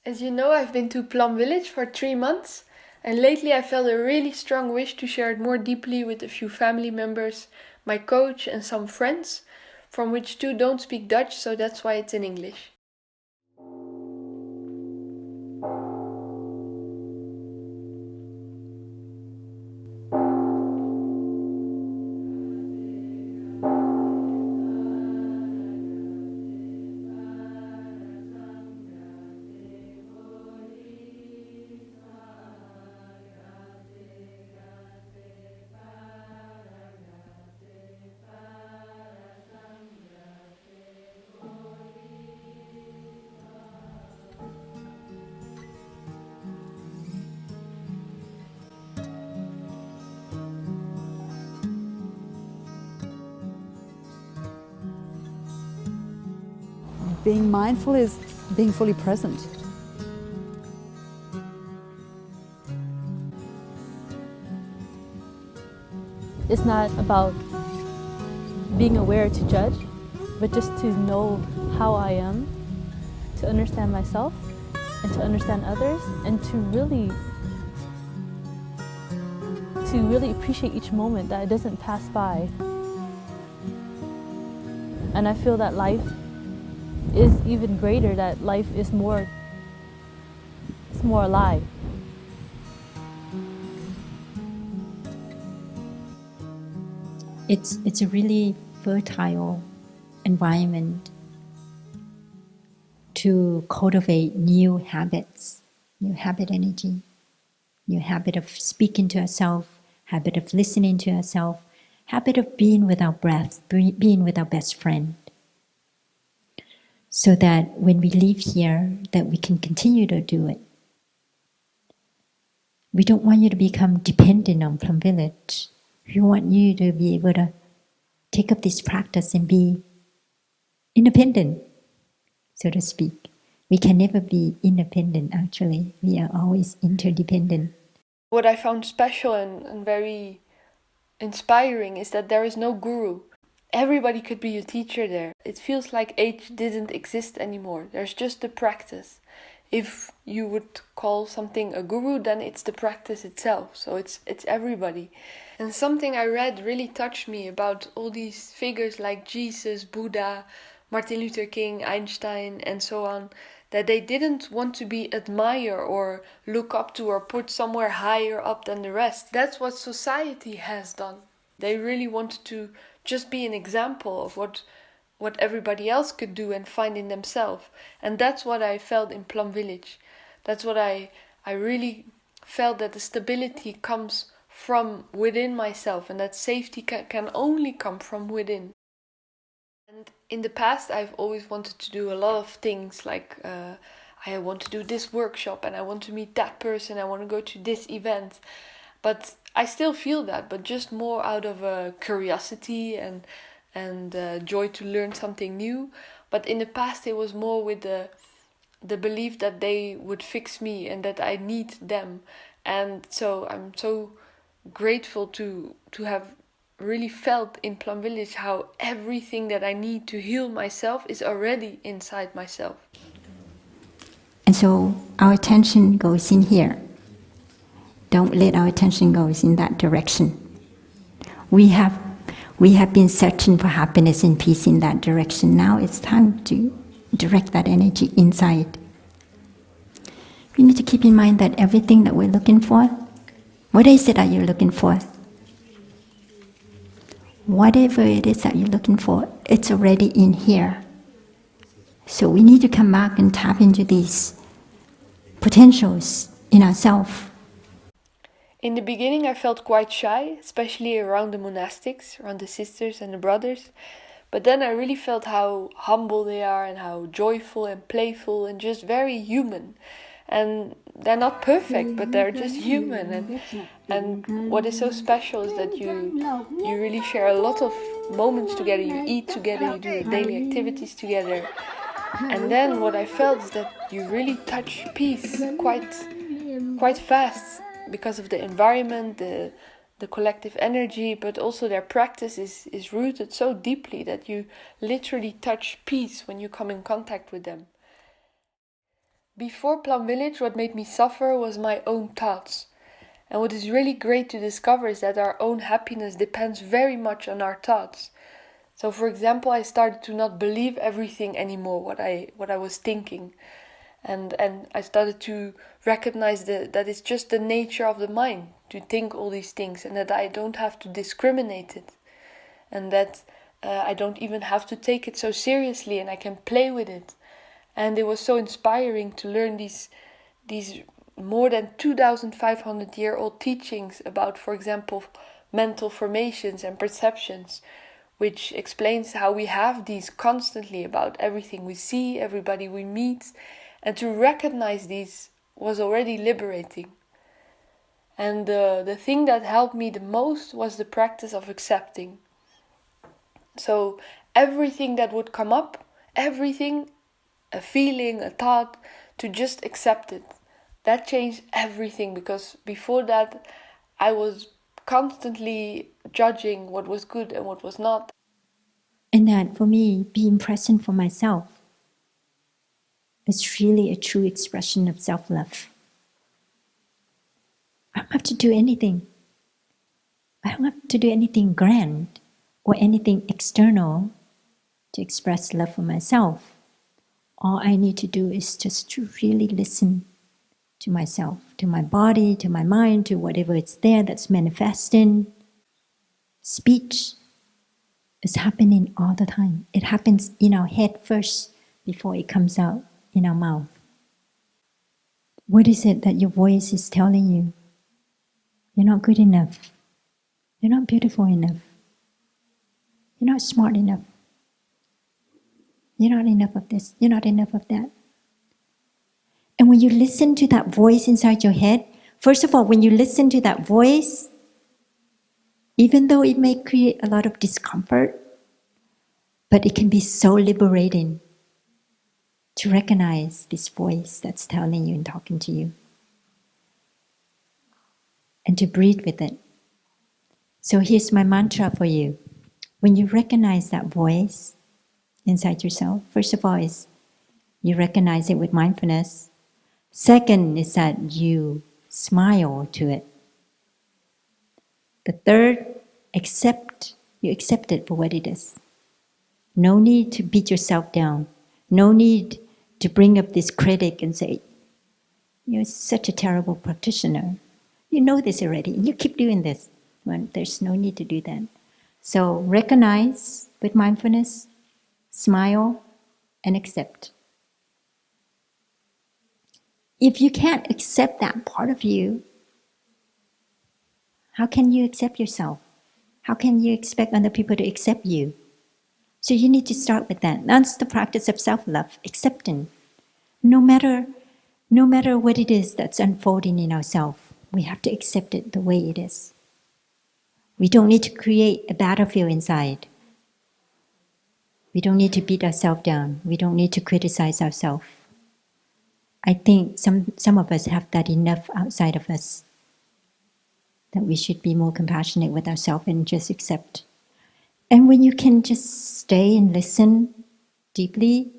As you know, I've been to Plum Village for 3 months, and lately I felt a really strong wish to share it more deeply with a few family members, my coach, and some friends, from which two don't speak Dutch, so that's why it's in English. Being mindful is being fully present. It's not about being aware to judge, but just to know how I am, to understand myself, and to understand others, and to really appreciate each moment, that it doesn't pass by. And I feel that life is even greater, that life is more alive. It's a really fertile environment to cultivate new habits, new habit energy, new habit of speaking to ourselves, habit of listening to ourselves, habit of being with our breath, being with our best friend. So that when we leave here, that we can continue to do it. We don't want you to become dependent on Plum Village. We want you to be able to take up this practice and be independent, so to speak. We can never be independent, actually. We are always interdependent. What I found special and very inspiring is that there is no guru. Everybody could be a teacher there. It feels like age didn't exist anymore. There's just the practice. If you would call something a guru, then it's the practice itself. So it's everybody. And something I read really touched me about all these figures like Jesus, Buddha, Martin Luther King, Einstein, and so on, that they didn't want to be admired or look up to or put somewhere higher up than the rest. That's what society has done. They really wanted to just be an example of what everybody else could do and find in themselves. And that's what I felt in Plum Village. That's what I really felt, that the stability comes from within myself, and that safety can only come from within. And in the past, I've always wanted to do a lot of things, like I want to do this workshop, and I want to meet that person, I want to go to this event. But I still feel that, but just more out of a curiosity and joy to learn something new. But in the past, it was more with the belief that they would fix me and that I need them. And so I'm so grateful to have really felt in Plum Village how everything that I need to heal myself is already inside myself. And so our attention goes in here. Don't let our attention go in that direction. We have been searching for happiness and peace in that direction. Now it's time to direct that energy inside. We need to keep in mind that everything that we're looking for, what is it that you're looking for? Whatever it is that you're looking for, it's already in here. So we need to come back and tap into these potentials in ourselves. In the beginning, I felt quite shy, especially around the monastics, around the sisters and the brothers. But then I really felt how humble they are and how joyful and playful and just very human. And they're not perfect, but they're just human. And what is so special is that you really share a lot of moments together. You eat together, you do daily activities together. And then what I felt is that you really touch peace quite fast, because of the environment, the collective energy, but also their practice is rooted so deeply that you literally touch peace when you come in contact with them. Before Plum Village, what made me suffer was my own thoughts. And what is really great to discover is that our own happiness depends very much on our thoughts. So, for example, I started to not believe everything anymore, what I was thinking. And I started to recognize that it's just the nature of the mind to think all these things, and that I don't have to discriminate it. And that I don't even have to take it so seriously, and I can play with it. And it was so inspiring to learn these more than 2,500-year-old teachings about, for example, mental formations and perceptions, which explains how we have these constantly about everything we see, everybody we meet, and to recognize these was already liberating. And the thing that helped me the most was the practice of accepting. So everything that would come up, everything, a feeling, a thought, to just accept it. That changed everything, because before that I was constantly judging what was good and what was not. And that for me, being present for myself is really a true expression of self-love. I don't have to do anything. I don't have to do anything grand or anything external to express love for myself. All I need to do is just to really listen to myself, to my body, to my mind, to whatever it's there that's manifesting. Speech is happening all the time. It happens in our head first before it comes out in our mouth. What is it that your voice is telling you? You're not good enough. You're not beautiful enough. You're not smart enough. You're not enough of this. You're not enough of that. And when you listen to that voice inside your head, first of all, when you listen to that voice, even though it may create a lot of discomfort, but it can be so liberating to recognize this voice that's telling you and talking to you, and to breathe with it. So here's my mantra for you. When you recognize that voice inside yourself, first of all is you recognize it with mindfulness. Second is that you smile to it. The third, you accept it for what it is. No need to beat yourself down. No need to bring up this critic and say, you're such a terrible practitioner. You know this already, and you keep doing this. Well, there's no need to do that. So recognize with mindfulness, smile, and accept. If you can't accept that part of you, how can you accept yourself? How can you expect other people to accept you? So you need to start with that. That's the practice of self-love, accepting. No matter what it is that's unfolding in ourselves, we have to accept it the way it is. We don't need to create a battlefield inside. We don't need to beat ourselves down. We don't need to criticize ourselves. I think some of us have that enough outside of us, that we should be more compassionate with ourselves and just accept. And when you can just stay and listen deeply,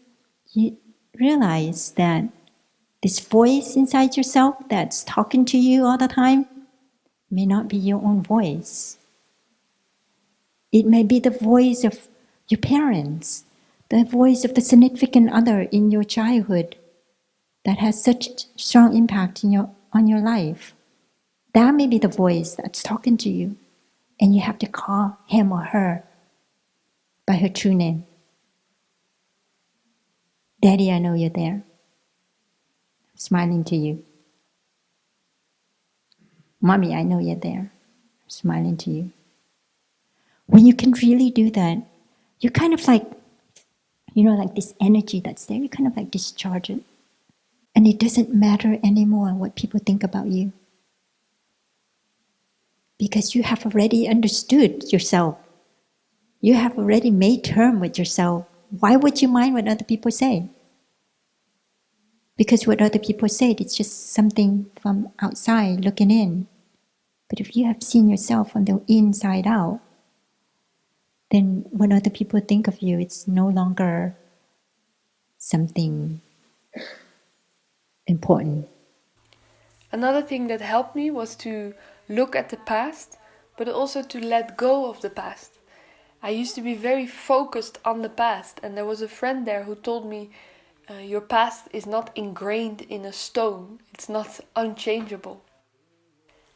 you realize that this voice inside yourself that's talking to you all the time may not be your own voice. It may be the voice of your parents, the voice of the significant other in your childhood that has such strong impact on your life. That may be the voice that's talking to you, and you have to call him or her by her true name. Daddy, I know you're there. I'm smiling to you. Mommy, I know you're there. I'm smiling to you. When you can really do that, you kind of like, like this energy that's there, you kind of like discharge it. And it doesn't matter anymore what people think about you. Because you have already understood yourself. You have already made terms with yourself. Why would you mind what other people say? Because what other people say, it's just something from outside looking in. But if you have seen yourself from the inside out, then when other people think of you, it's no longer something important. Another thing that helped me was to look at the past, but also to let go of the past. I used to be very focused on the past, and there was a friend there who told me, your past is not ingrained in a stone, it's not unchangeable.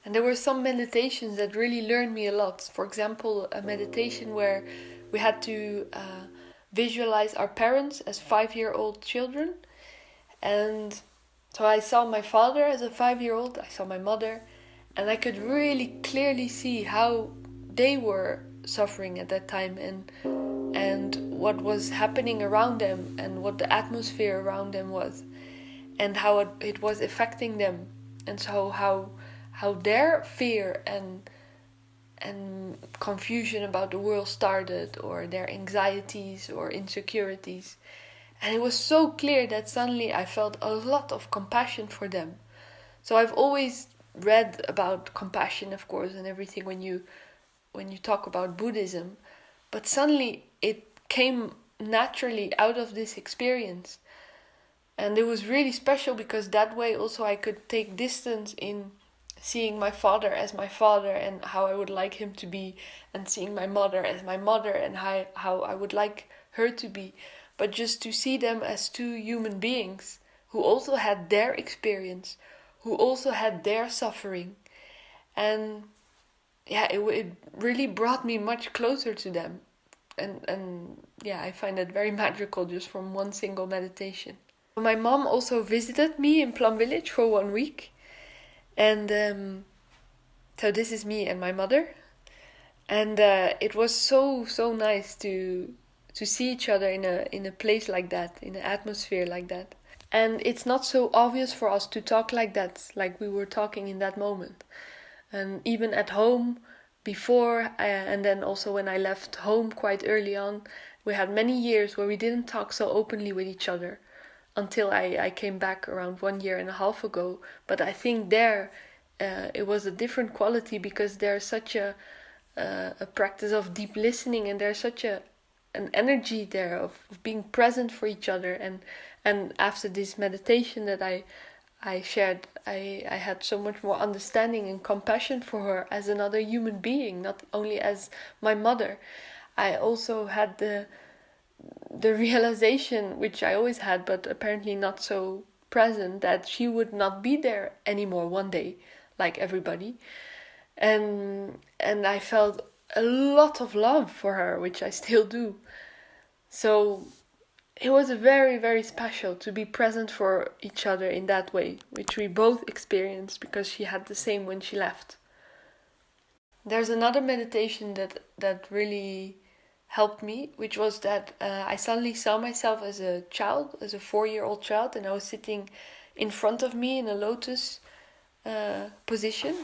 And there were some meditations that really learned me a lot. For example, a meditation where we had to visualize our parents as 5-year-old children. And so I saw my father as a 5-year-old, I saw my mother, and I could really clearly see how they were suffering at that time, and what was happening around them, and what the atmosphere around them was, and how it was affecting them. And so how their fear and confusion about the world started, or their anxieties or insecurities. And it was so clear that suddenly I felt a lot of compassion for them. So I've always read about compassion, of course, and everything when you talk about Buddhism, but suddenly it came naturally out of this experience. And it was really special because that way also I could take distance in seeing my father as my father and how I would like him to be, and seeing my mother as my mother and how I would like her to be. But just to see them as two human beings who also had their experience, who also had their suffering. And yeah, it really brought me much closer to them. And yeah, I find it very magical just from one single meditation. My mom also visited me in Plum Village for 1 week. And so this is me and my mother. And it was so nice to see each other in a place like that, in an atmosphere like that. And it's not so obvious for us to talk like that, like we were talking in that moment. And even at home before, and then also when I left home quite early on, we had many years where we didn't talk so openly with each other until I came back around 1.5 years ago. But I think there it was a different quality, because there's such a practice of deep listening, and there's such an energy there of being present for each other. And after this meditation that I shared, I had so much more understanding and compassion for her as another human being, not only as my mother. I also had the realization, which I always had, but apparently not so present, that she would not be there anymore one day, like everybody. And I felt a lot of love for her, which I still do. So it was very, very special to be present for each other in that way, which we both experienced because she had the same when she left. There's another meditation that really helped me, which was that I suddenly saw myself as a child, as a 4-year-old child, and I was sitting in front of me in a lotus position.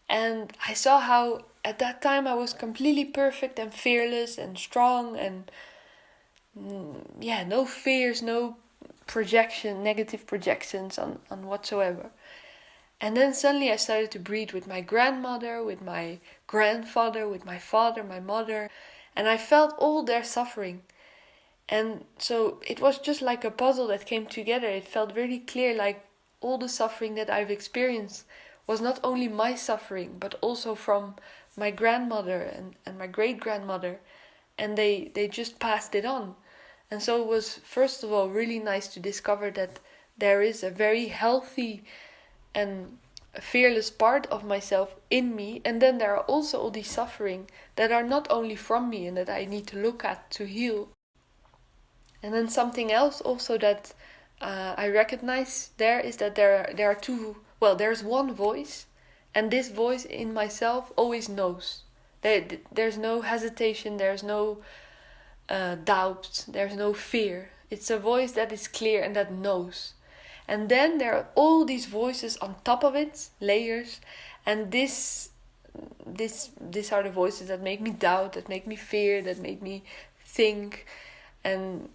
And I saw how at that time I was completely perfect and fearless and strong, and no fears, no negative projections on whatsoever. And then suddenly I started to breathe with my grandmother, with my grandfather, with my father, my mother, and I felt all their suffering. And so it was just like a puzzle that came together. It felt really clear, like all the suffering that I've experienced was not only my suffering, but also from my grandmother and my great-grandmother. And they just passed it on. And so it was, first of all, really nice to discover that there is a very healthy and fearless part of myself in me. And then there are also all these suffering that are not only from me and that I need to look at to heal. And then something else also that I recognize there is that there are two. Well, there's one voice, and this voice in myself always knows. There's no hesitation, there's no doubt, there's no fear. It's a voice that is clear and that knows. And then there are all these voices on top of it, layers, and these are the voices that make me doubt, that make me fear, that make me think. And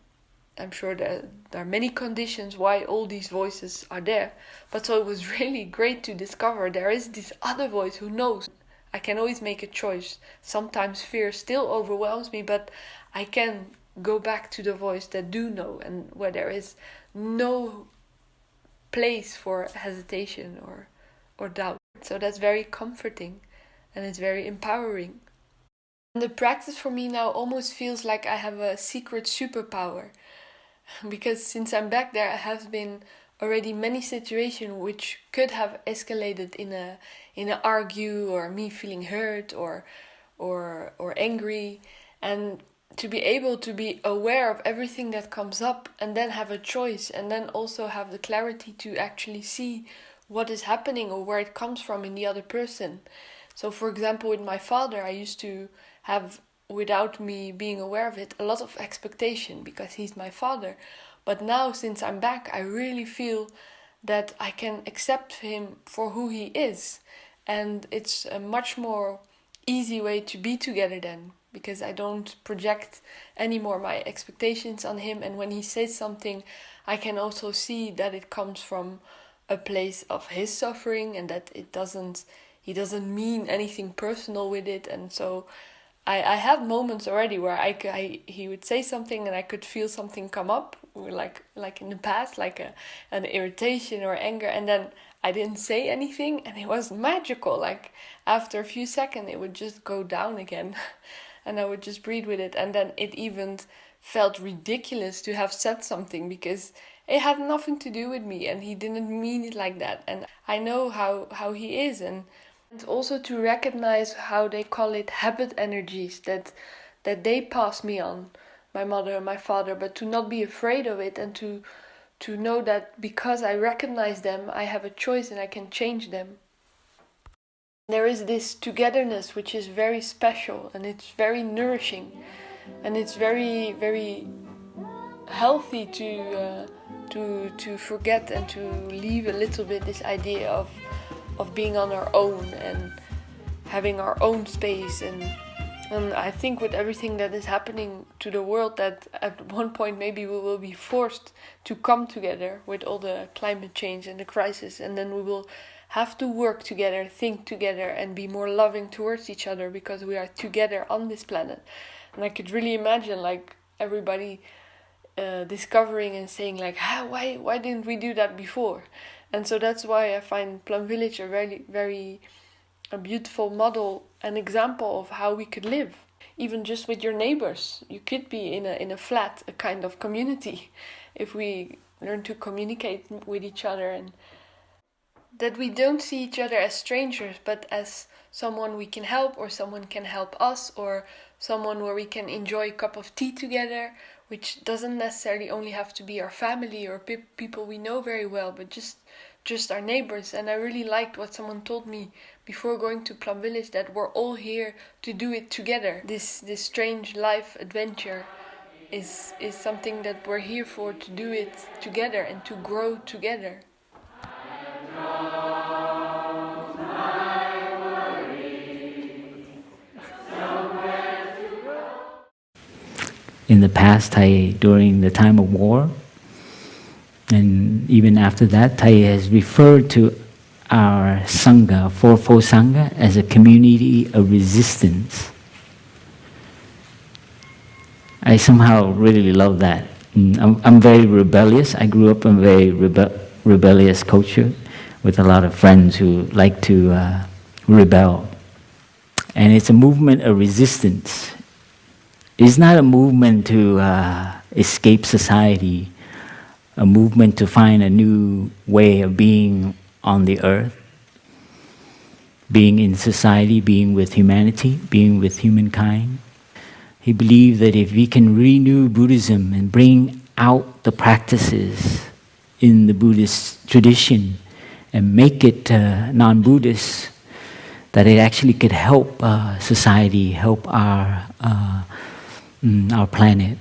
I'm sure there are many conditions why all these voices are there. But so it was really great to discover there is this other voice who knows. I can always make a choice. Sometimes fear still overwhelms me, but I can go back to the voice that do know, and where there is no place for hesitation or doubt. So that's very comforting and it's very empowering. And the practice for me now almost feels like I have a secret superpower. Because since I'm back there, I have been already many situations which could have escalated in a argue or me feeling hurt or angry, and to be able to be aware of everything that comes up and then have a choice and then also have the clarity to actually see what is happening or where it comes from in the other person. So for example, with my father, I used to have, without me being aware of it, a lot of expectation because he's my father. But now, since I'm back, I really feel that I can accept him for who he is. And it's a much more easy way to be together then, because I don't project anymore my expectations on him. And when he says something, I can also see that it comes from a place of his suffering and that he doesn't mean anything personal with it. And so I had moments already where he would say something and I could feel something come up, like in the past, like an irritation or anger, and then I didn't say anything, and it was magical. Like after a few seconds, it would just go down again, and I would just breathe with it, and then it even felt ridiculous to have said something because it had nothing to do with me, and he didn't mean it like that, and I know how he is, and also to recognize how they call it habit energies that they pass me on, my mother and my father, but to not be afraid of it and to know that because I recognize them, I have a choice and I can change them. There is this togetherness which is very special and it's very nourishing and it's very, very healthy to forget and to leave a little bit this idea of being on our own and having our own space, and I think with everything that is happening to the world, that at one point maybe we will be forced to come together with all the climate change and the crisis, and then we will have to work together, think together, and be more loving towards each other because we are together on this planet. And I could really imagine like everybody discovering and saying like, why didn't we do that before? And so that's why I find Plum Village a very, very a beautiful model, an example of how we could live. Even just with your neighbors, you could be in a flat, a kind of community, if we learn to communicate with each other, and that we don't see each other as strangers, but as someone we can help, or someone can help us, or someone where we can enjoy a cup of tea together, which doesn't necessarily only have to be our family or people we know very well, but just our neighbors. And I really liked what someone told me before going to Plum Village, that we're all here to do it together. This strange life adventure is something that we're here for, to do it together and to grow together. In the past, during the time of war, and even after that, Thai has referred to our Sangha, Fourfold Sangha, as a community of resistance. I somehow really love that. I'm very rebellious. I grew up in a very rebellious culture with a lot of friends who like to rebel. And it's a movement of resistance. It's not a movement to escape society, a movement to find a new way of being on the earth, being in society, being with humanity, being with humankind. He believed that if we can renew Buddhism and bring out the practices in the Buddhist tradition and make it non-Buddhist, that it actually could help society, help our planet.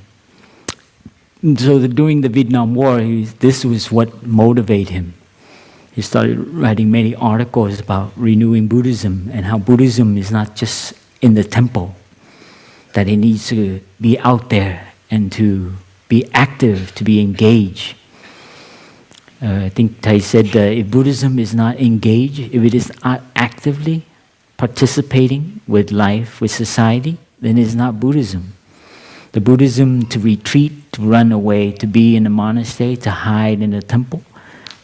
So during the Vietnam War, this was what motivated him. He started writing many articles about renewing Buddhism and how Buddhism is not just in the temple, that it needs to be out there and to be active, to be engaged. I think Thai said if Buddhism is not engaged, if it is not actively participating with life, with society, then it's not Buddhism. The Buddhism to retreat, to run away, to be in a monastery, to hide in a temple,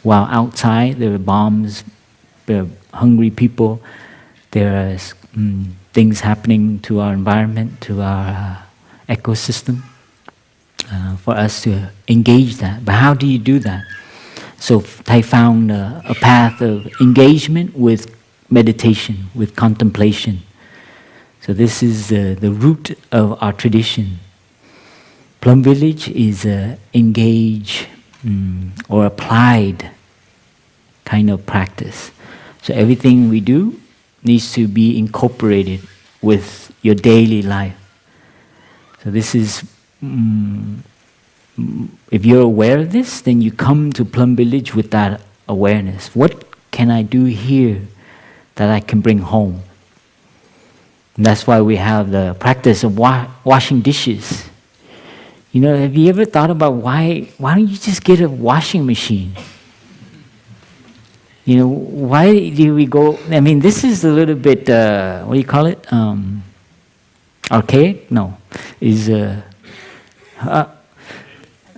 while outside there are bombs, there are hungry people, there are things happening to our environment, to our ecosystem, for us to engage that. But how do you do that? So I found a path of engagement with meditation, with contemplation. So this is the root of our tradition. Plum Village is engage or applied kind of practice. So everything we do needs to be incorporated with your daily life. So this is, if you're aware of this, then you come to Plum Village with that awareness. What can I do here that I can bring home? And that's why we have the practice of washing dishes. You know, have you ever thought about why don't you just get a washing machine? You know, why do we go? I mean, this is a little bit, what do you call it? Archaic? No. Is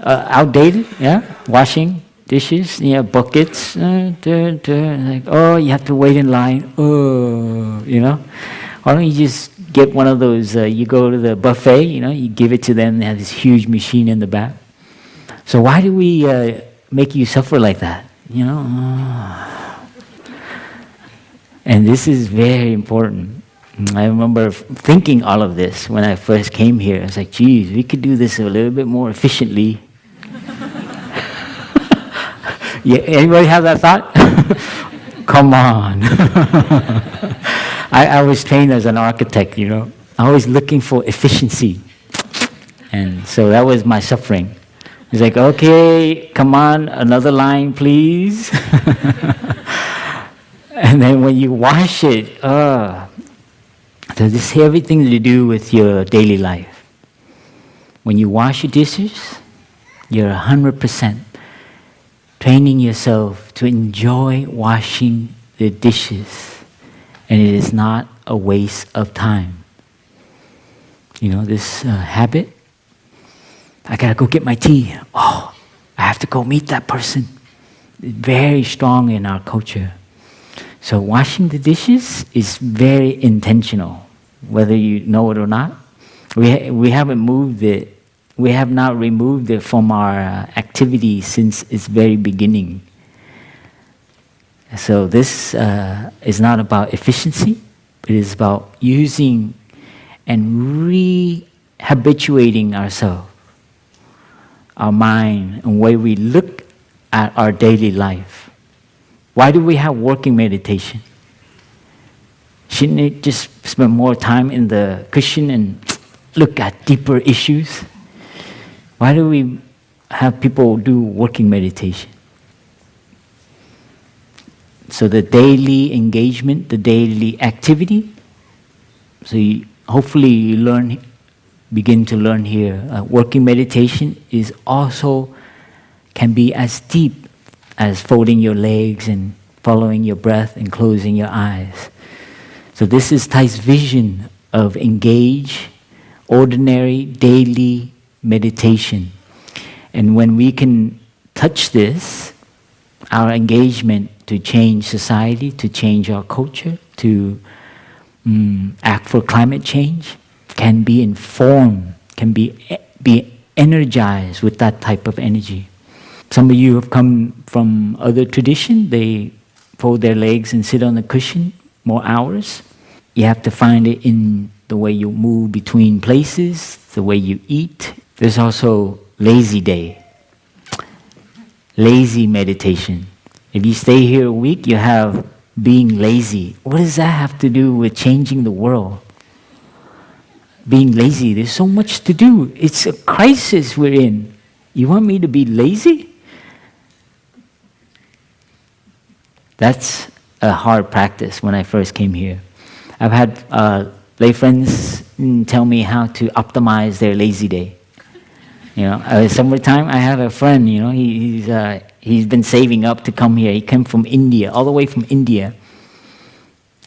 outdated, yeah? Washing dishes, yeah, buckets. Like, oh, you have to wait in line. Oh, you know? Why don't you just get one of those, you go to the buffet, you know, you give it to them, they have this huge machine in the back. So why do we make you suffer like that? You know? And this is very important. I remember thinking all of this when I first came here. I was like, geez, we could do this a little bit more efficiently. Yeah, anybody have that thought? Come on. I was trained as an architect, you know. I was looking for efficiency. And so that was my suffering. It's like, okay, come on, another line, please. And then when you wash it, so this has everything to do with your daily life. When you wash your dishes, you're 100% training yourself to enjoy washing the dishes. And it is not a waste of time. You know, this habit, I gotta go get my tea. Oh, I have to go meet that person. It's very strong in our culture. So washing the dishes is very intentional, whether you know it or not. We haven't moved it. We have not removed it from our activity since its very beginning. So this is not about efficiency, but it is about using and re-habituating ourselves, our mind, and the way we look at our daily life. Why do we have working meditation? Shouldn't it just spend more time in the cushion and look at deeper issues? Why do we have people do working meditation? So the daily engagement, the daily activity. So hopefully you begin to learn here. Working meditation is also can be as deep as folding your legs and following your breath and closing your eyes. So this is Thay's vision of engage, ordinary, daily meditation. And when we can touch this, our engagement to change society, to change our culture, to act for climate change, can be informed, can be energized with that type of energy. Some of you have come from other tradition. They fold their legs and sit on the cushion more hours. You have to find it in the way you move between places, the way you eat. There's also lazy day, lazy meditation. If you stay here a week, you have being lazy. What does that have to do with changing the world? Being lazy, there's so much to do. It's a crisis we're in. You want me to be lazy? That's a hard practice when I first came here. I've had lay friends tell me how to optimize their lazy day. You know, summertime, I have a friend, you know, he's been saving up to come here. He came from India, all the way from India.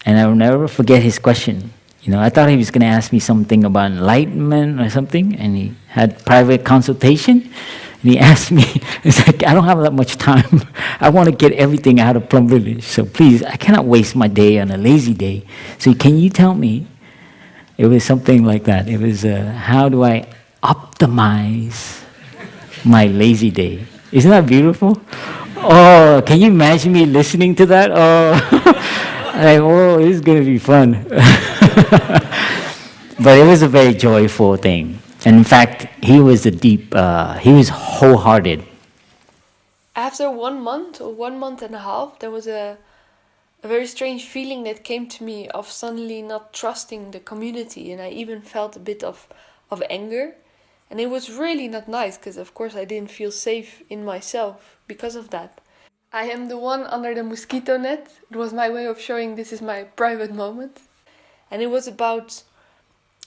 And I will never forget his question. You know, I thought he was going to ask me something about enlightenment or something, and he had private consultation. And he asked me, it's like, I don't have that much time. I want to get everything out of Plum Village. So please, I cannot waste my day on a lazy day. So can you tell me? It was something like that. It was, how do I optimize my lazy day? Isn't that beautiful? Oh, can you imagine me listening to that? Oh, like, oh, this is going to be fun. But it was a very joyful thing. And in fact, he was he was wholehearted. After 1 month or 1 month and a half, there was a very strange feeling that came to me of suddenly not trusting the community, and I even felt a bit of anger. And it was really not nice, because of course I didn't feel safe in myself because of that. I am the one under the mosquito net. It was my way of showing this is my private moment. And it was about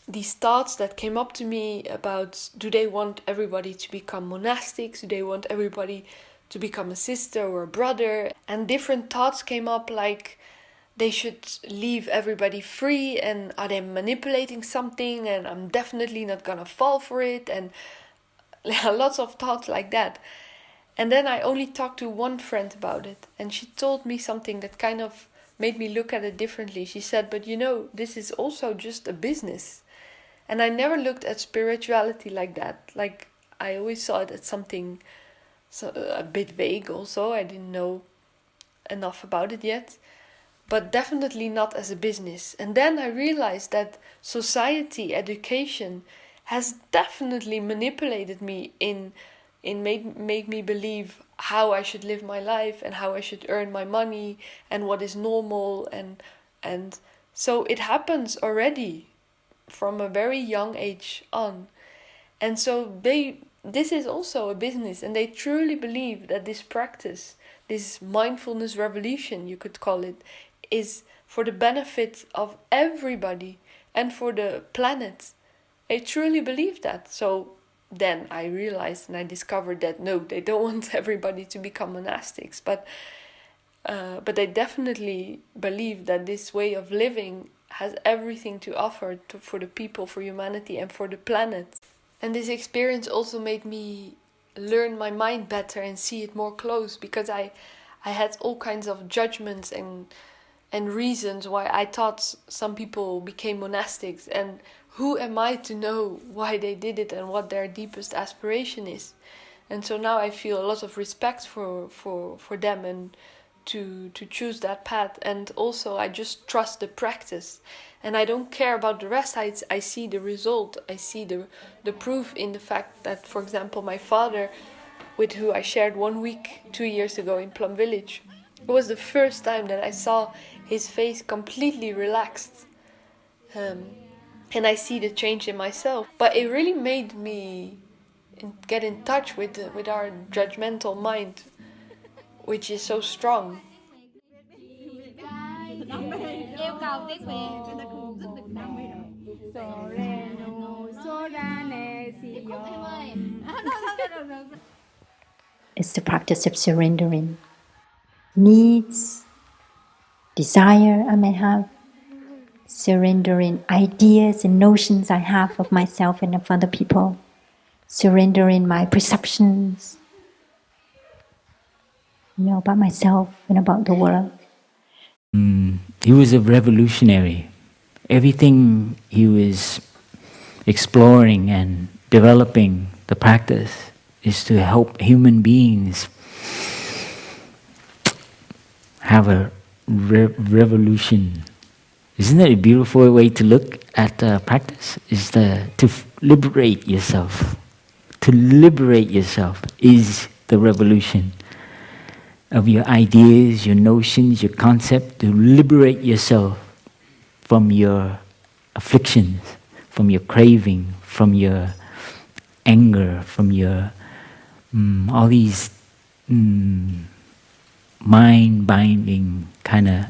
these thoughts that came up to me about, do they want everybody to become monastics? Do they want everybody to become a sister or a brother? And different thoughts came up, like they should leave everybody free, and are they manipulating something, and I'm definitely not gonna fall for it, and lots of thoughts like that. And then I only talked to one friend about it, and she told me something that kind of made me look at it differently. She said, but you know, this is also just a business. And I never looked at spirituality like that. Like, I always saw it as something a bit vague also. I didn't know enough about it yet. But definitely not as a business. And then I realized that society, education, has definitely manipulated me in make me believe how I should live my life and how I should earn my money and what is normal, and so it happens already from a very young age on. And so this is also a business, and they truly believe that this practice, this mindfulness revolution, you could call it, is for the benefit of everybody and for the planet. They truly believe that. So then I realized and I discovered that no, they don't want everybody to become monastics, but they definitely believe that this way of living has everything to offer for the people, for humanity, and for the planet. And this experience also made me learn my mind better and see it more close, because I had all kinds of judgments and reasons why I thought some people became monastics, and who am I to know why they did it and what their deepest aspiration is. And so now I feel a lot of respect for them, and to choose that path. And also I just trust the practice, and I don't care about the rest. I see the result. I see the proof in the fact that, for example, my father, with who I shared 1 week 2 years ago in Plum Village, it was the first time that I saw his face completely relaxed. And I see the change in myself. But it really made me get in touch with our judgmental mind, which is so strong. It's the practice of surrendering needs, desire I may have, surrendering ideas and notions I have of myself and of other people, surrendering my perceptions, about myself and about the world. He was a revolutionary. Everything he was exploring and developing, the practice, is to help human beings have a revolution. Isn't that a beautiful way to look at practice? Is to liberate yourself. To liberate yourself is the revolution of your ideas, your notions, your concept. To liberate yourself from your afflictions, from your craving, from your anger, from your all these mind-binding kind of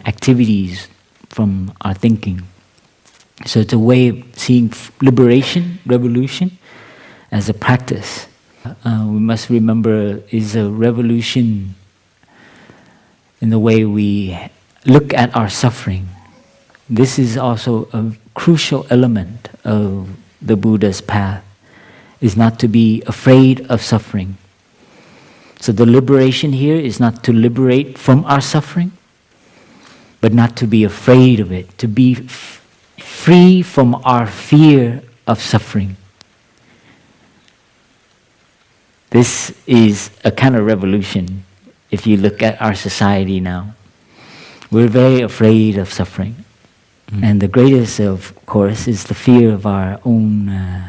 activities from our thinking. So it's a way of seeing liberation, revolution, as a practice. We must remember is a revolution in the way we look at our suffering. This is also a crucial element of the Buddha's path, is not to be afraid of suffering. So the liberation here is not to liberate from our suffering, but not to be afraid of it, to be free from our fear of suffering. This is a kind of revolution if you look at our society now. We're very afraid of suffering. And the greatest, of course, is the fear of our own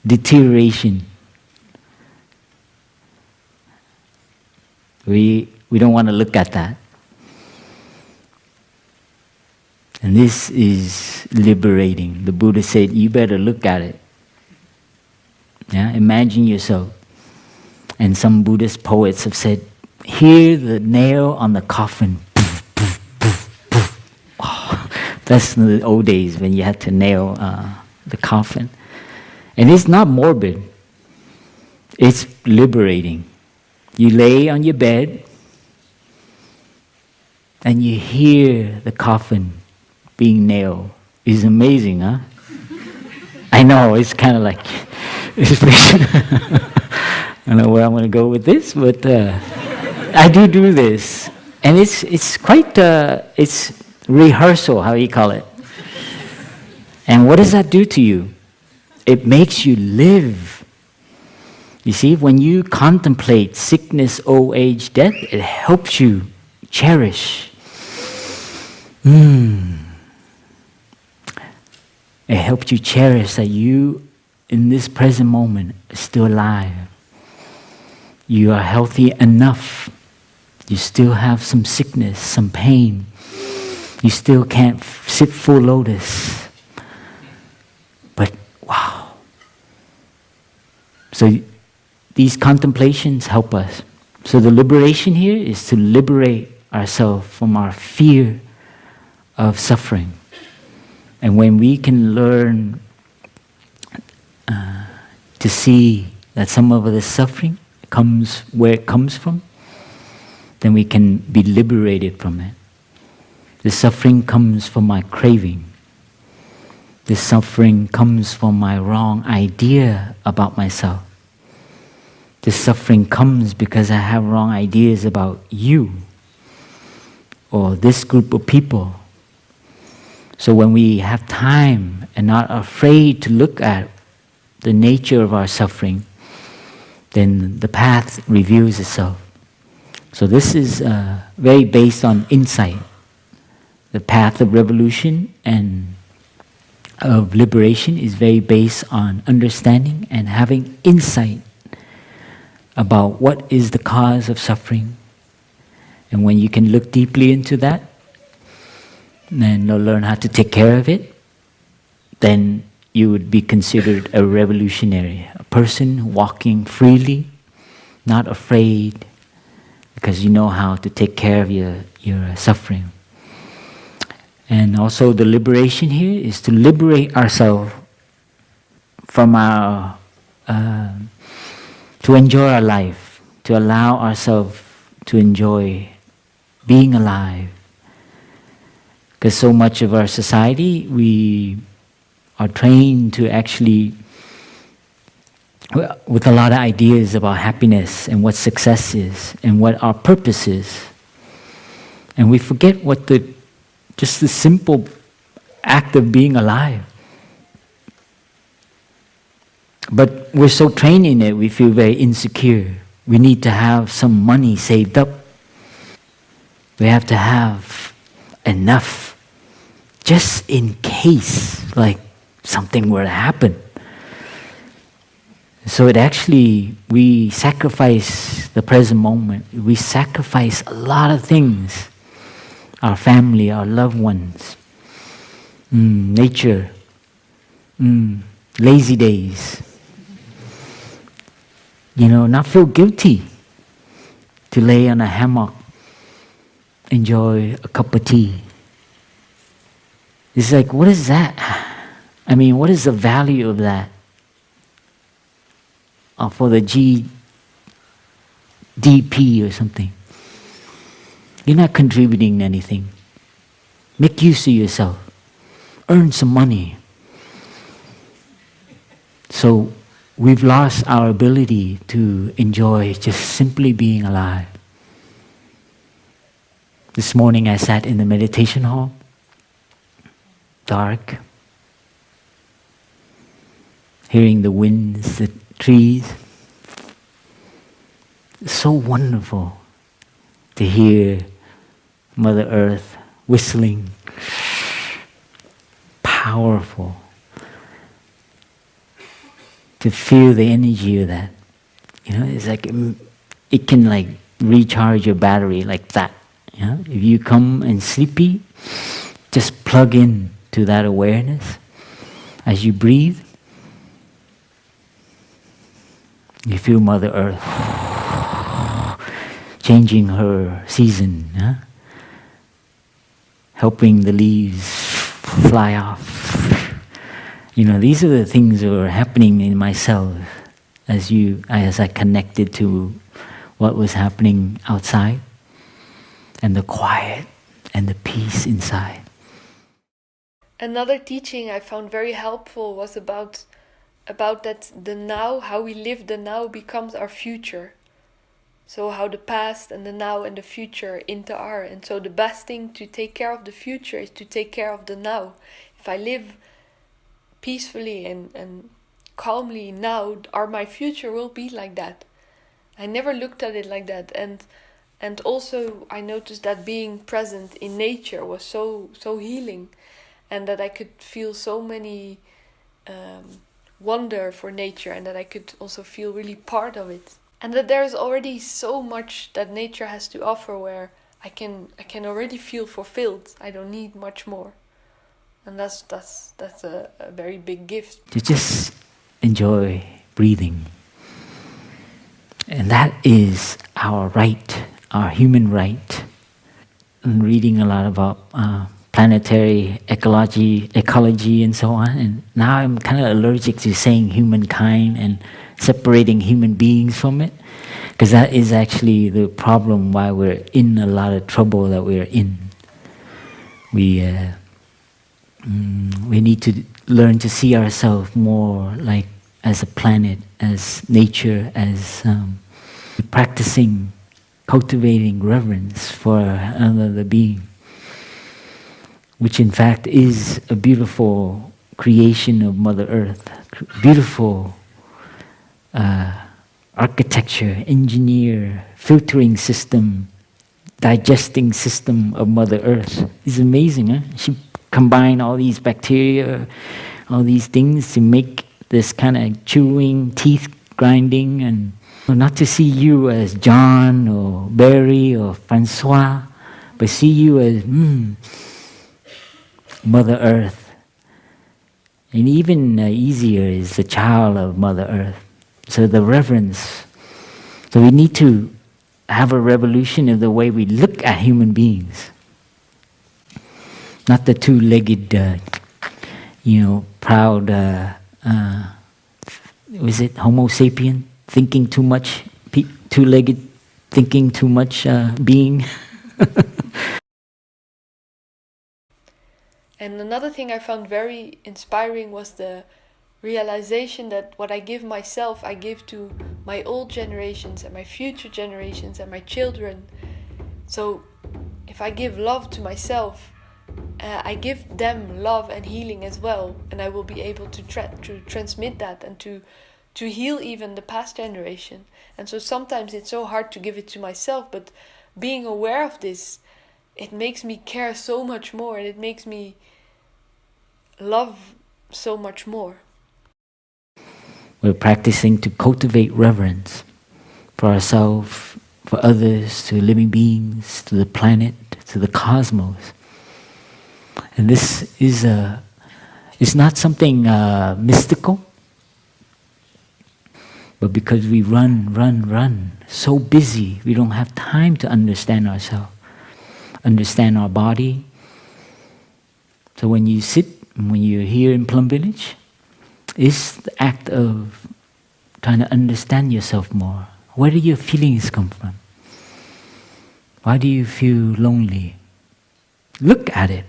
deterioration. We don't want to look at that. And this is liberating. The Buddha said, you better look at it. Yeah? Imagine yourself. And some Buddhist poets have said, hear the nail on the coffin. Oh, that's in the old days when you had to nail the coffin. And it's not morbid. It's liberating. You lay on your bed and you hear the coffin being nailed. It's amazing, huh? I know, it's kind of like, I don't know where I'm going to go with this, but I do this. And it's quite, it's rehearsal, how you call it. And what does that do to you? It makes you live. You see, when you contemplate sickness, old age, death, it helps you cherish. It helps you cherish that you, in this present moment, are still alive. You are healthy enough. You still have some sickness, some pain. You still can't sit full lotus. But wow. So these contemplations help us. So the liberation here is to liberate ourselves from our fear of suffering. And when we can learn to see that some of the suffering comes where it comes from, then we can be liberated from it. The suffering comes from my craving. The suffering comes from my wrong idea about myself. The suffering comes because I have wrong ideas about you or this group of people. So when we have time and not afraid to look at the nature of our suffering, then the path reveals itself. So this is very based on insight. The path of revolution and of liberation is very based on understanding and having insight about what is the cause of suffering. And when you can look deeply into that, and learn how to take care of it, then you would be considered a revolutionary, a person walking freely, not afraid, because you know how to take care of your suffering. And also the liberation here is to liberate ourselves from our, to enjoy our life, to allow ourselves to enjoy being alive. Because so much of our society, we are trained to actually, with a lot of ideas about happiness and what success is and what our purpose is. And we forget what just the simple act of being alive. But we're so trained in it, we feel very insecure. We need to have some money saved up. We have to have enough just in case, like, something were to happen. So it actually, we sacrifice the present moment. We sacrifice a lot of things. Our family, our loved ones, nature, lazy days. Not feel guilty to lay on a hammock, enjoy a cup of tea. It's like, what is that? I mean, what is the value of that? Or for the GDP or something. You're not contributing anything. Make use of yourself. Earn some money. So we've lost our ability to enjoy just simply being alive. This morning I sat in the meditation hall, dark, hearing the winds, the trees. It's so wonderful to hear Mother Earth whistling. Powerful. To feel the energy of that. It's like it can like recharge your battery like that. If you come and sleepy, just plug in to that awareness as you breathe. You feel Mother Earth changing her season, helping the leaves fly off. These are the things that are happening in myself as I connected to what was happening outside, and the quiet and the peace inside. Another teaching I found very helpful was about that the now, how we live the now becomes our future. So how the past and the now and the future inter-are. And so the best thing to take care of the future is to take care of the now. If I live peacefully and calmly now, my future will be like that. I never looked at it like that. And also I noticed that being present in nature was so healing, and that I could feel so many wonder for nature, and that I could also feel really part of it. And that there's already so much that nature has to offer where I can already feel fulfilled. I don't need much more. And that's a very big gift. To just enjoy breathing. And that is our right, our human right. I'm reading a lot about planetary ecology and so on. And now I'm kind of allergic to saying humankind and separating human beings from it. Because that is actually the problem why we're in a lot of trouble that we're in. We need to learn to see ourselves more like as a planet, as nature, as practicing, cultivating reverence for another being, which in fact is a beautiful creation of Mother Earth, beautiful architecture, engineer, filtering system, digesting system of Mother Earth. It's amazing, huh? She combined all these bacteria, all these things to make this kind of chewing, teeth grinding, and not to see you as John or Barry or Francois, but see you as Mother Earth. And even easier is the child of Mother Earth. So the reverence. So we need to have a revolution of the way we look at human beings. Not the two-legged, proud, was it Homo sapien? Thinking too much, two-legged, thinking too much being. And another thing I found very inspiring was the realization that what I give myself, I give to my old generations and my future generations and my children. So if I give love to myself, I give them love and healing as well, and I will be able to transmit that and to heal even the past generation. And so sometimes it's so hard to give it to myself, but being aware of this, it makes me care so much more, and it makes me love so much more. We're practicing to cultivate reverence for ourselves, for others, to living beings, to the planet, to the cosmos. And this is it's not something mystical, but because we run, so busy, we don't have time to understand ourselves, understand our body. So when you sit, when you're here in Plum Village, it's the act of trying to understand yourself more. Where do your feelings come from? Why do you feel lonely? Look at it.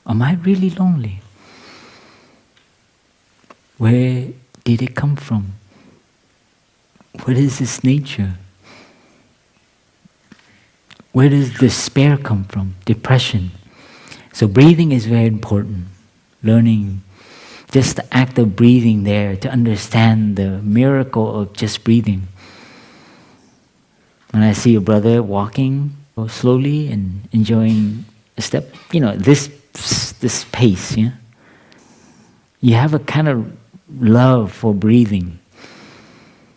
Am I really lonely? Where did it come from? What is its nature? Where does despair come from? Depression. So breathing is very important. Learning just the act of breathing there to understand the miracle of just breathing. When I see a brother walking slowly and enjoying a step, this pace, yeah? You have a kind of love for breathing.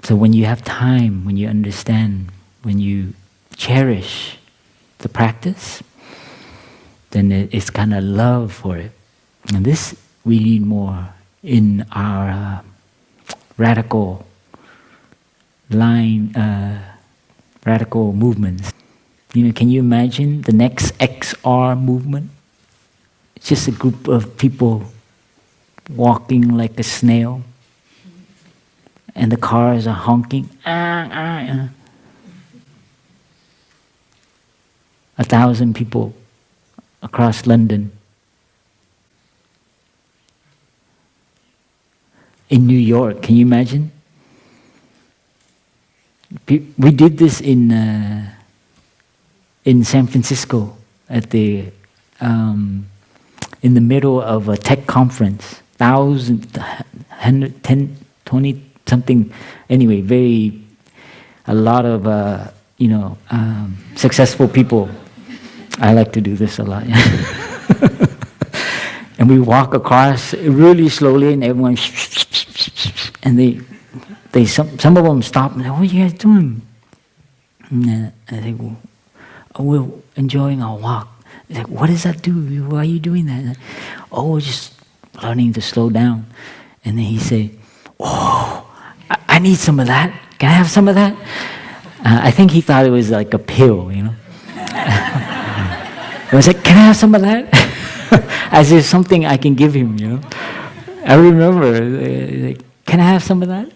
So when you have time, when you understand, when you cherish the practice, then it's kind of love for it. And this we need more in our radical movements. Can you imagine the next XR movement? It's just a group of people walking like a snail, and the cars are honking. 1,000 people across London. In New York, can you imagine? We did this in San Francisco at the in the middle of a tech conference. 10, 20 something. Anyway, a lot of successful people. I like to do this a lot. And we walk across really slowly, and everyone, and some of them stop and say, "What are you guys doing?" And I say, "Well, we're enjoying our walk." They're like, "What does that do? Why are you doing that?" "Oh, we're just learning to slow down." And then he say, "Oh, I need some of that. Can I have some of that?" I think he thought it was like a pill, I was like, "Can I have some of that?" As if something I can give him, I remember, like, "Can I have some of that?"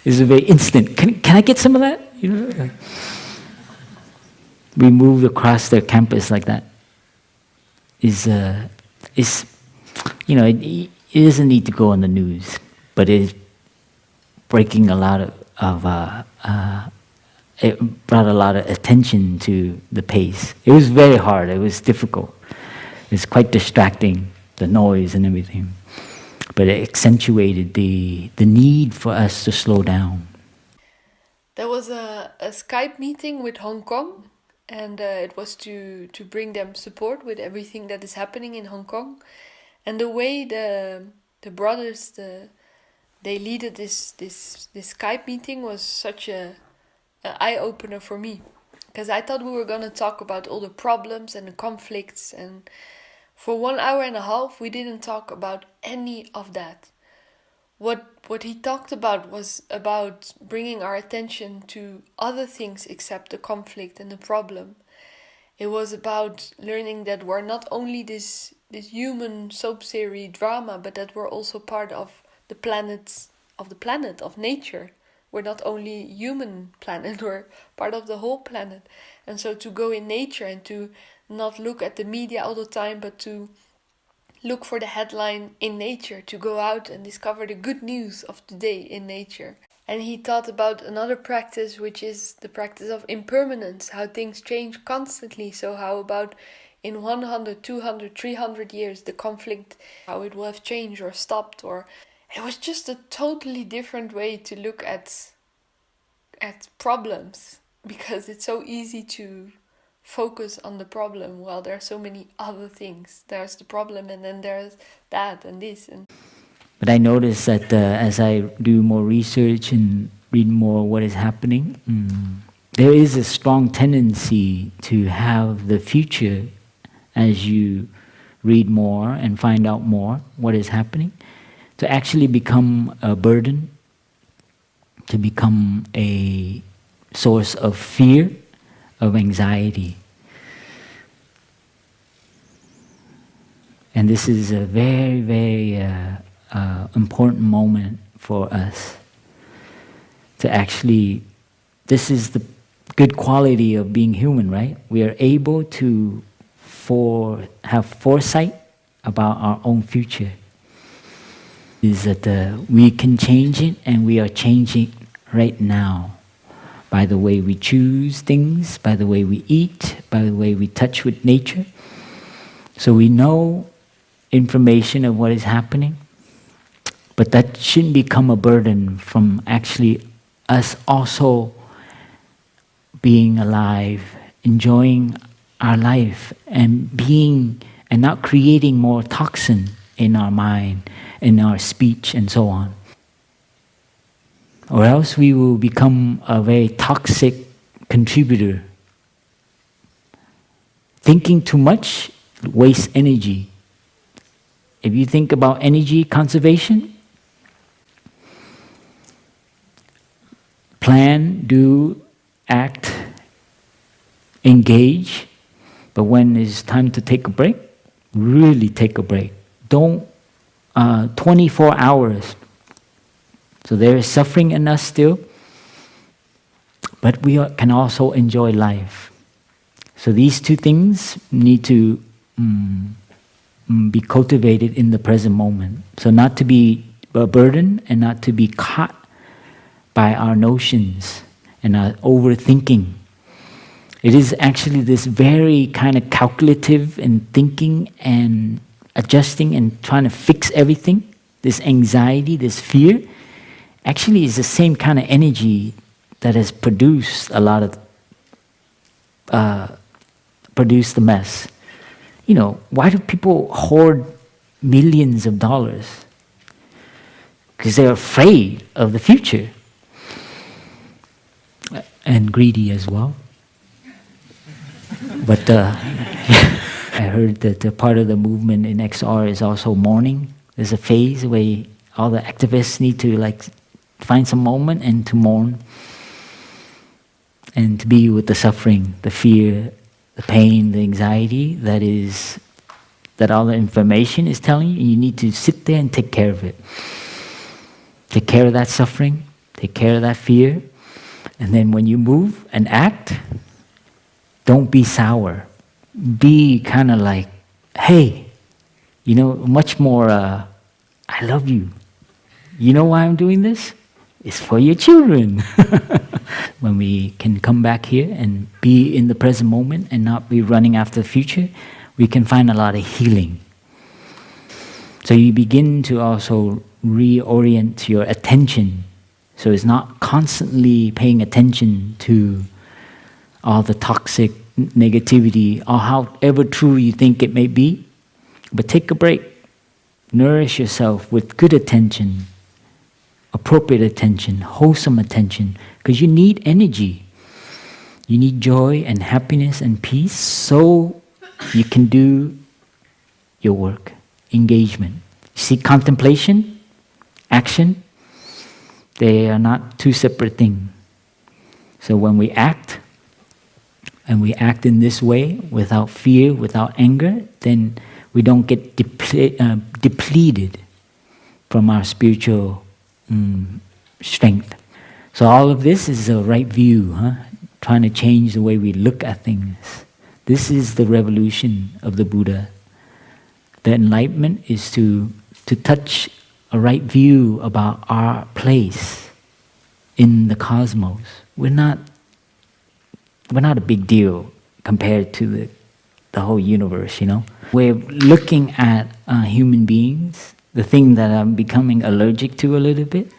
It's very instant. Can I get some of that? We moved across the campus like that. It doesn't need to go on the news, but it's breaking a lot of it brought a lot of attention to the pace. It was very hard. It was difficult. It's quite distracting, the noise and everything. But it accentuated the need for us to slow down. There was a Skype meeting with Hong Kong, and it was to bring them support with everything that is happening in Hong Kong. And the way the brothers they leaded this Skype meeting was such an eye-opener for me, because I thought we were going to talk about all the problems and the conflicts, and for 1 hour and a half we didn't talk about any of that. What he talked about was about bringing our attention to other things except the conflict and the problem. It was about learning that we're not only this human soap series drama, but that we're also part of the planet, of nature. We're not only human planet, we're part of the whole planet. And so to go in nature and to not look at the media all the time, but to look for the headline in nature, to go out and discover the good news of the day in nature. And he thought about another practice, which is the practice of impermanence, how things change constantly. So how about in 100, 200, 300 years, the conflict, how it will have changed or stopped, or it was just a totally different way to look at problems, because it's so easy to focus on the problem while there are so many other things. There's the problem, and then there's that and this. But I notice that as I do more research and read more what is happening, there is a strong tendency to have the future, as you read more and find out more what is happening, to actually become a burden, to become a source of fear, of anxiety. And this is a very, very important moment for us to actually, this is the good quality of being human, right? We are able to have foresight about our own future. is that we can change it, and we are changing right now by the way we choose things, by the way we eat, by the way we touch with nature. So we know information of what is happening, but that shouldn't become a burden from actually us also being alive, enjoying our life, and not creating more toxin in our mind, in our speech, and so on. Or else we will become a very toxic contributor. Thinking too much wastes energy. If you think about energy conservation, plan, do, act, engage, but when it's time to take a break, really take a break. Don't 24 hours. So there is suffering in us still, but we can also enjoy life. So these two things need to be cultivated in the present moment. So not to be a burden and not to be caught by our notions and our overthinking. It is actually this very kind of calculative and thinking and adjusting and trying to fix everything, this anxiety, this fear, actually is the same kind of energy that has produced a lot of, produced the mess. You know, why do people hoard millions of dollars? Because they're afraid of the future. And greedy as well. But I heard that part of the movement in XR is also mourning. There's a phase where all the activists need to find some moment and to mourn and to be with the suffering, the fear, the pain, the anxiety that all the information is telling you. You need to sit there and take care of it. Take care of that suffering, take care of that fear, and then when you move and act, don't be sour. Be kind of like, hey, much more, I love you. You know why I'm doing this? It's for your children. When we can come back here and be in the present moment and not be running after the future, we can find a lot of healing. So you begin to also reorient your attention. So it's not constantly paying attention to all the toxic negativity or however true you think it may be. But take a break. Nourish yourself with good attention, appropriate attention, wholesome attention, because you need energy. You need joy and happiness and peace so you can do your work, engagement. See, contemplation, action, they are not two separate things. So when we act, and we act in this way without fear, without anger, then we don't get depleted from our spiritual strength. So all of this is a right view, trying to change the way we look at things. This is the revolution of the Buddha. The enlightenment is to touch a right view about our place in the cosmos. We're not a big deal compared to the whole universe, We're looking at human beings, the thing that I'm becoming allergic to a little bit,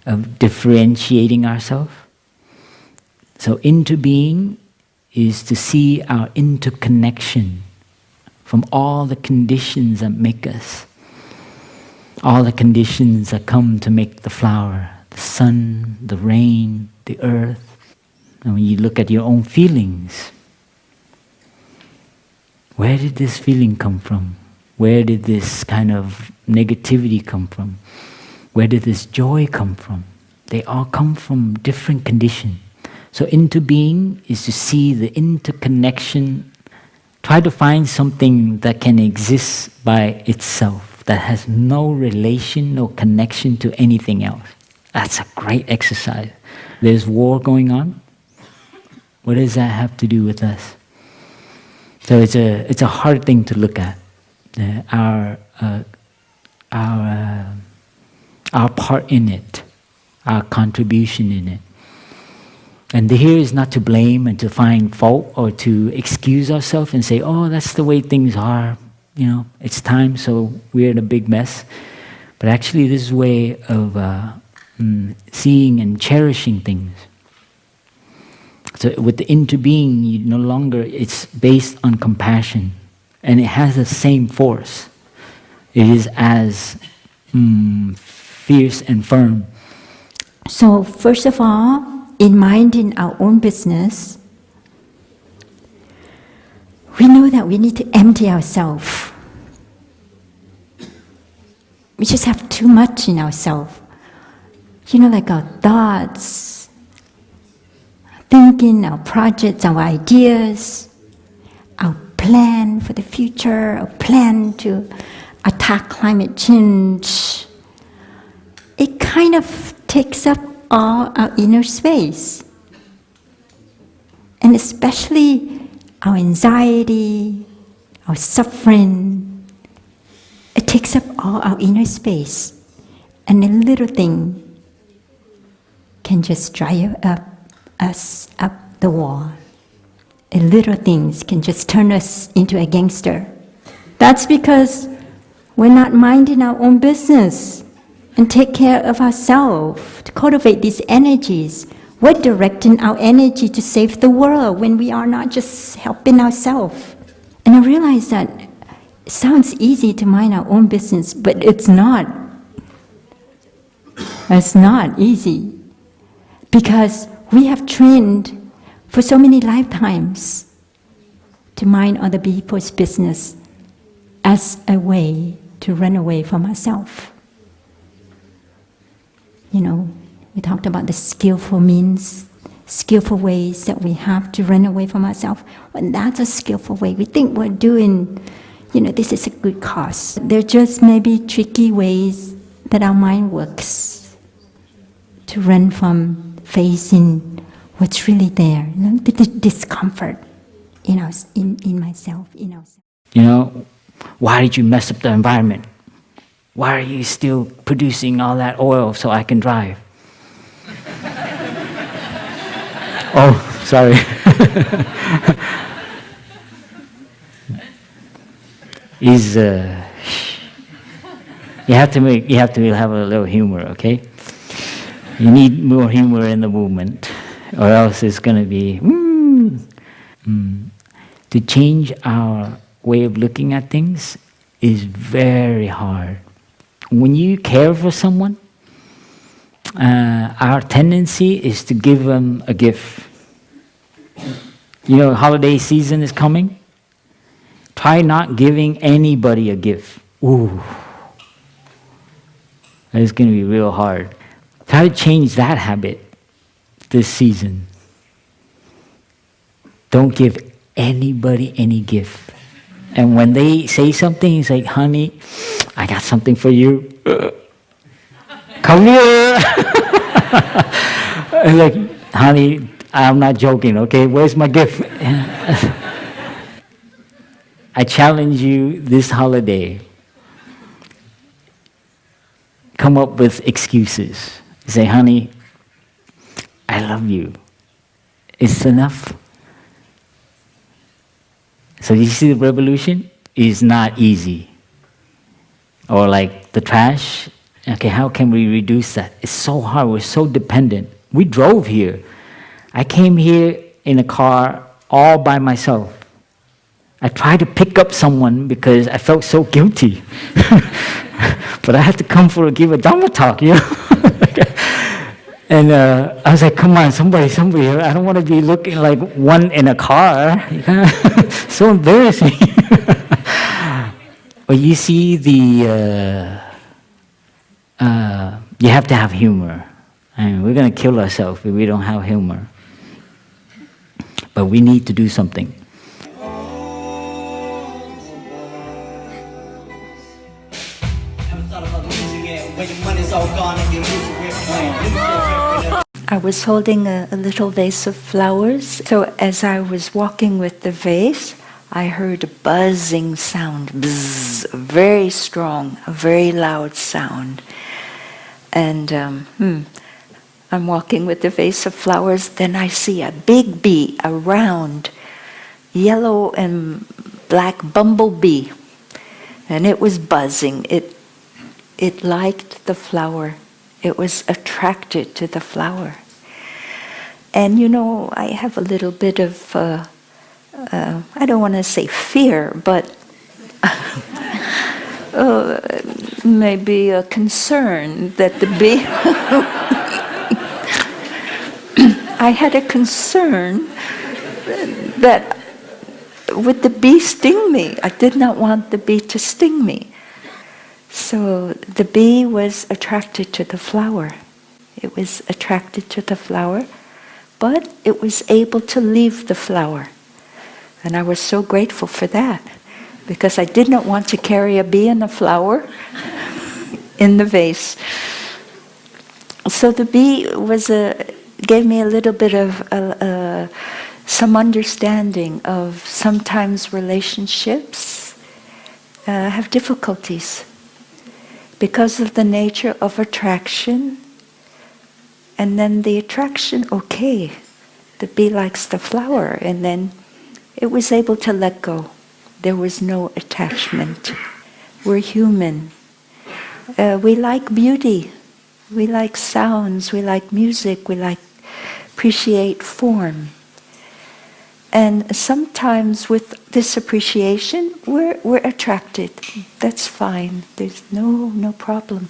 of differentiating ourselves. So interbeing is to see our interconnection from all the conditions that make us, all the conditions that come to make the flower, the sun, the rain, the earth. And when you look at your own feelings, where did this feeling come from? Where did this kind of negativity come from? Where did this joy come from? They all come from different conditions. So interbeing is to see the interconnection, try to find something that can exist by itself, that has no relation, no connection to anything else. That's a great exercise. There's war going on. What does that have to do with us? So it's a hard thing to look at. Our our part in it, our contribution in it. And here is not to blame and to find fault or to excuse ourselves and say, oh, that's the way things are. You know, it's time, so we're in a big mess. But actually, this is a way of seeing and cherishing things. So with the interbeing, you no longer, it's based on compassion. And it has the same force. It is as fierce and firm. So first of all, in minding our own business, we know that we need to empty ourselves. We just have too much in ourselves. You know, like our thoughts, thinking, our projects, our ideas, our plan for the future, our plan to attack climate change. It kind of takes up all our inner space. And especially our anxiety, our suffering, it takes up all our inner space. And a little thing can just drive us up the wall. A little things can just turn us into a gangster. That's because we're not minding our own business and take care of ourselves, to cultivate these energies. We're directing our energy to save the world when we are not just helping ourselves. And I realize that it sounds easy to mind our own business, but it's not. It's not easy. Because we have trained for so many lifetimes to mind other people's business as a way to run away from ourselves. You know, we talked about the skillful means, skillful ways that we have to run away from ourselves. When that's a skillful way, we think we're doing, you know, this is a good cause. They're just maybe tricky ways that our mind works to run from facing what's really there, you know, the discomfort in us, in myself, in ourselves. You know, why did you mess up the environment? Why are you still producing all that oil so I can drive? Oh, sorry. You have to have a little humor, okay? You need more humor in the movement, or else it's going to be To change our way of looking at things is very hard. When you care for someone, our tendency is to give them a gift. You know, holiday season is coming. Try not giving anybody a gift. Ooh, it's going to be real hard. Try to change that habit this season. Don't give anybody any gift. And when they say something, it's like, honey, I got something for you. Come here. And like, honey, I'm not joking, okay? Where's my gift? I challenge you this holiday. Come up with excuses. Say, honey, I love you. It's enough. So you see the revolution is not easy. Or like the trash, okay, how can we reduce that? It's so hard, we're so dependent. We drove here. I came here in a car all by myself. I tried to pick up someone because I felt so guilty. But I had to come for give a Dhamma talk, you know. And I was like, come on, somebody, I don't want to be looking like one in a car. So embarrassing. But you see you have to have humor. I mean, we're going to kill ourselves if we don't have humor. But we need to do something. I was holding a little vase of flowers, so as I was walking with the vase, I heard a buzzing sound, buzz, very strong, a very loud sound. And I'm walking with the vase of flowers, then I see a big bee, a round, yellow and black bumblebee. And it was buzzing. It liked the flower. It was attracted to the flower. And I have a little bit of, I don't want to say fear, but maybe a concern that the bee, I had a concern that would the bee sting me? I did not want the bee to sting me. So the bee was attracted to the flower. It was attracted to the flower, but it was able to leave the flower. And I was so grateful for that, because I did not want to carry a bee and a flower in the vase. So the bee gave me a little bit of some understanding of sometimes relationships have difficulties because of the nature of attraction. And then the attraction, okay, the bee likes the flower, and then it was able to let go. There was no attachment. We're human. We like beauty. We like sounds. We like music. We appreciate form. And sometimes with this appreciation, we're attracted. That's fine. There's no problem.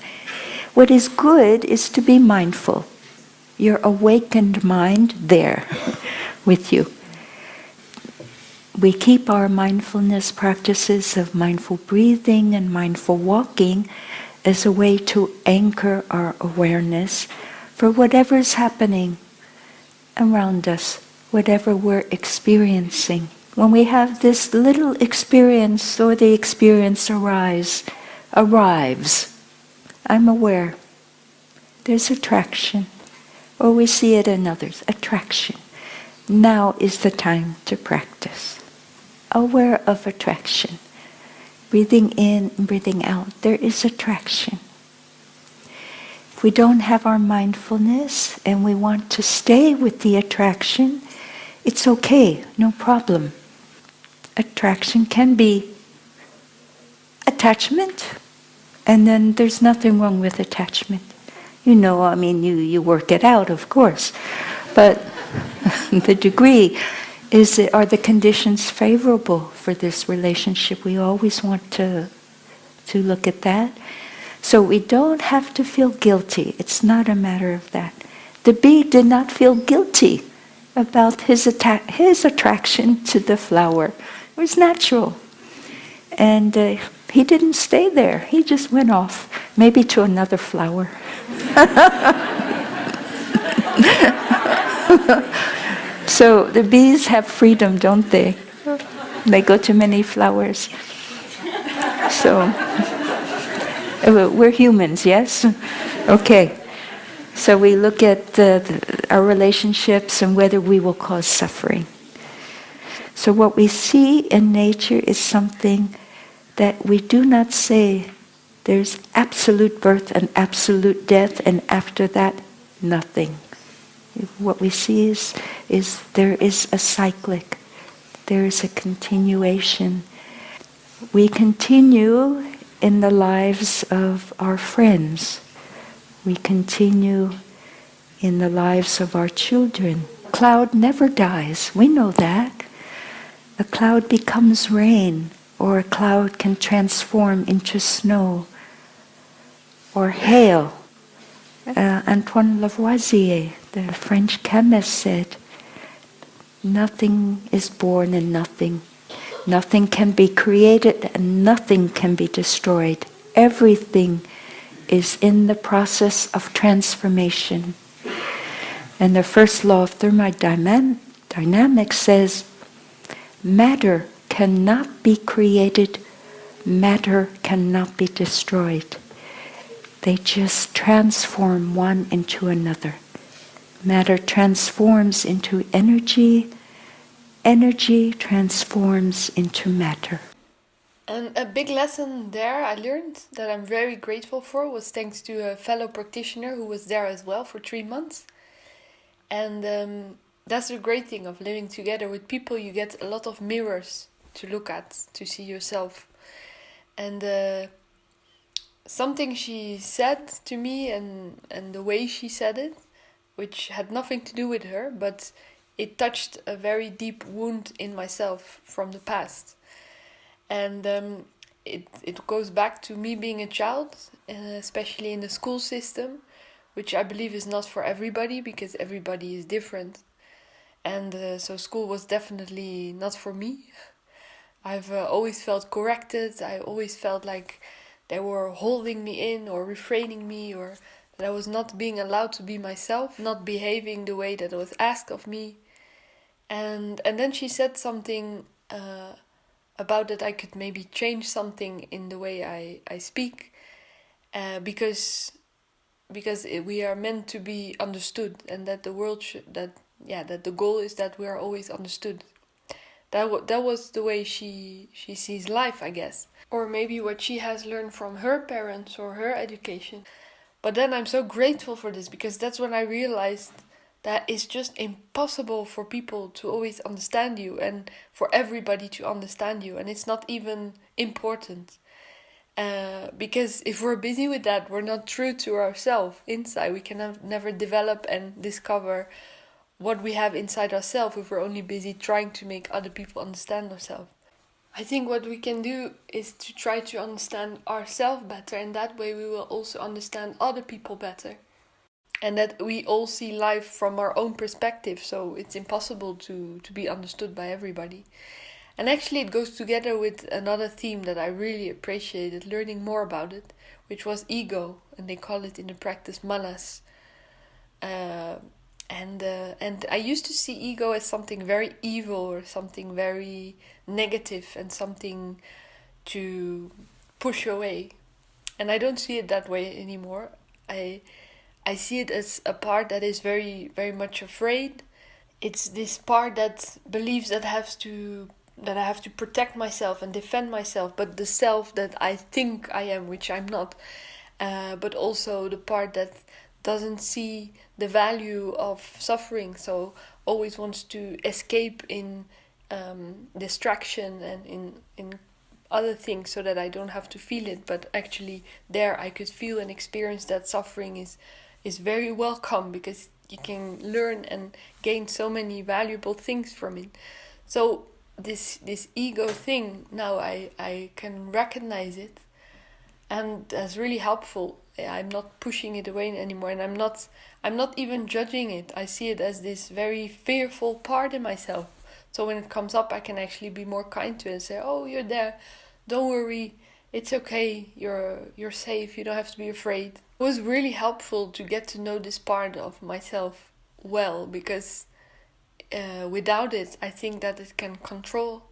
What is good is to be mindful. Your awakened mind there with you. We keep our mindfulness practices of mindful breathing and mindful walking as a way to anchor our awareness for whatever is happening around us, whatever we're experiencing. When we have this little experience or the experience arrives, I'm aware. There's attraction. Or we see it in others, attraction. Now is the time to practice. Aware of attraction. Breathing in and breathing out, there is attraction. If we don't have our mindfulness and we want to stay with the attraction, it's okay, no problem. Attraction can be attachment, and then there's nothing wrong with attachment. You work it out, of course, but the degree are the conditions favorable for this relationship? We always want to look at that. So we don't have to feel guilty. It's not a matter of that. The bee did not feel guilty about his attraction to the flower. It was natural. And he didn't stay there. He just went off, maybe to another flower. So the bees have freedom, don't they? They go to many flowers. So we're humans, yes? Okay. So we look at our relationships and whether we will cause suffering. So what we see in nature is something that we do not say there's absolute birth and absolute death, and after that, nothing. What we see is there is a cyclic, there is a continuation. We continue in the lives of our friends. We continue in the lives of our children. Cloud never dies, we know that. A cloud becomes rain, or a cloud can transform into snow or hail. Antoine Lavoisier, the French chemist, said, nothing is born in nothing. Nothing can be created and nothing can be destroyed. Everything is in the process of transformation. And the first law of thermodynamics says, matter cannot be created, matter cannot be destroyed. They just transform one into another. Matter transforms into energy, energy transforms into matter. And a big lesson there I learned that I'm very grateful for was thanks to a fellow practitioner who was there as well for 3 months. And that's the great thing of living together with people. You get a lot of mirrors to look at, to see yourself. And something she said to me and the way she said it, which had nothing to do with her, but it touched a very deep wound in myself from the past. And it goes back to me being a child, especially in the school system, which I believe is not for everybody because everybody is different. And so school was definitely not for me. I've always felt corrected. I always felt like they were holding me in or refraining me, or that I was not being allowed to be myself, not behaving the way that was asked of me. And then she said something about that I could maybe change something in the way I speak, because we are meant to be understood, and that the world that the goal is that we are always understood. That was the way she sees life, I guess, or maybe what she has learned from her parents or her education. But then I'm so grateful for this, because that's when I realized that it's just impossible for people to always understand you and for everybody to understand you, and it's not even important. Because if we're busy with that, we're not true to ourselves inside. We can never develop and discover what we have inside ourselves if we're only busy trying to make other people understand ourselves. I think what we can do is to try to understand ourselves better, and that way we will also understand other people better. And that we all see life from our own perspective, so it's impossible to be understood by everybody. And actually it goes together with another theme that I really appreciated learning more about it, which was ego, and they call it in the practice manas. And I used to see ego as something very evil or something very negative and something to push away. And I don't see it that way anymore. I see it as a part that is very, very much afraid. It's this part that believes that I have to protect myself and defend myself, but the self that I think I am, which I'm not. But also the part that doesn't see the value of suffering, so always wants to escape in distraction and in other things so that I don't have to feel it. But actually there I could feel and experience that suffering is very welcome, because you can learn and gain so many valuable things from it. So this ego thing, now I can recognize it, and that's really helpful. I'm not pushing it away anymore, and I'm not even judging it. I see it as this very fearful part in myself. So when it comes up, I can actually be more kind to it and say, "Oh, you're there. Don't worry. It's okay. You're safe. You don't have to be afraid." It was really helpful to get to know this part of myself well, because without it, I think that it can control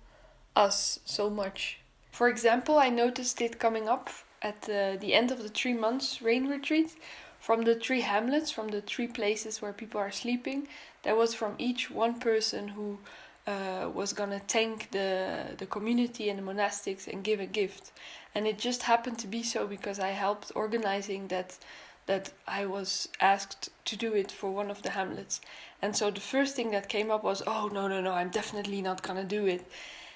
us so much. For example, I noticed it coming up at the end of the 3 months rain retreat. From the 3 hamlets, from the 3 places where people are sleeping, there was from each one person who was gonna thank the community and the monastics and give a gift. And it just happened to be so because I helped organizing that I was asked to do it for one of the hamlets. And so the first thing that came up was, "Oh, no, I'm definitely not gonna do it."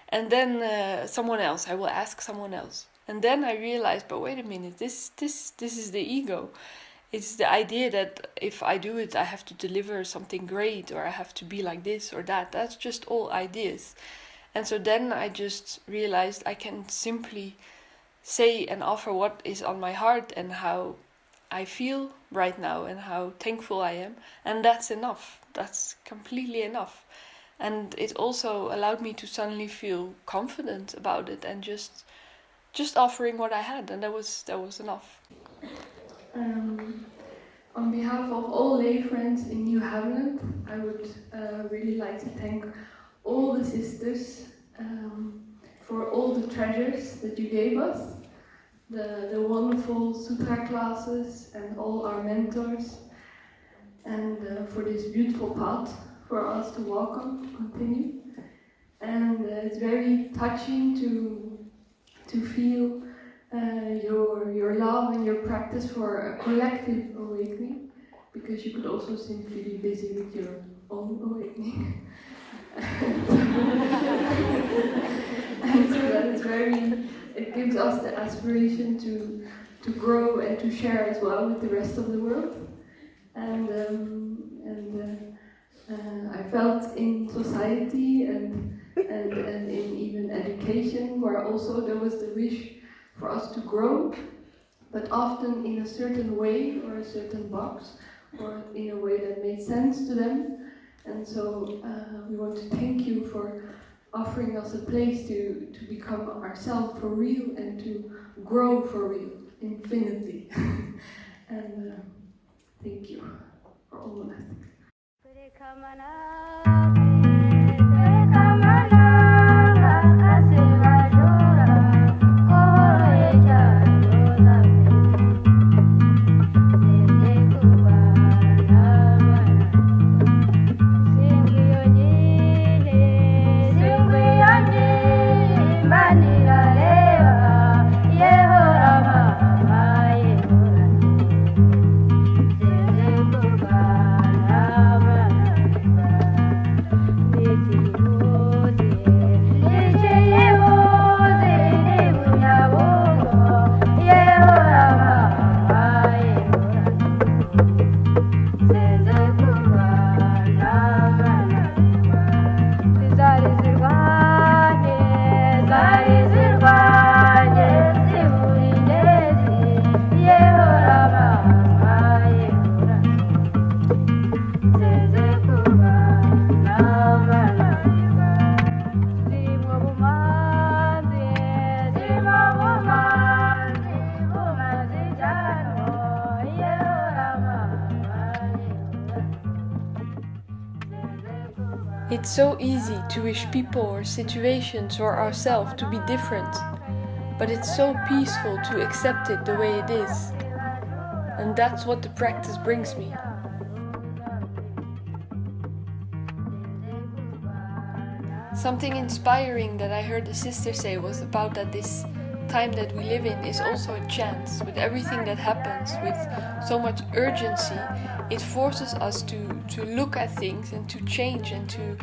And then someone else, I will ask someone else. And then I realized, but wait a minute, this is the ego. It's the idea that if I do it, I have to deliver something great, or I have to be like this or that. That's just all ideas. And so then I just realized I can simply say and offer what is on my heart and how I feel right now and how thankful I am. And that's enough. That's completely enough. And it also allowed me to suddenly feel confident about it and just offering what I had, and that was enough. On behalf of all lay friends in New Haveland, I would really like to thank all the sisters for all the treasures that you gave us, the wonderful sutra classes and all our mentors, and for this beautiful path for us to walk on, to continue. And it's very touching to to feel your love and your practice for a collective awakening, because you could also simply be busy with your own awakening. And so that is it gives us the aspiration to grow and to share as well with the rest of the world. And I felt in society and in even education where also there was the wish for us to grow, but often in a certain way or a certain box, or in a way that made sense to them. And so we want to thank you for offering us a place to become ourselves for real and to grow for real, infinitely. And thank you for all of that. It's so easy to wish people or situations or ourselves to be different, but it's so peaceful to accept it the way it is. And that's what the practice brings me. Something inspiring that I heard the sister say was about that this time that we live in is also a chance. With everything that happens, with so much urgency, it forces us to look at things and to change and to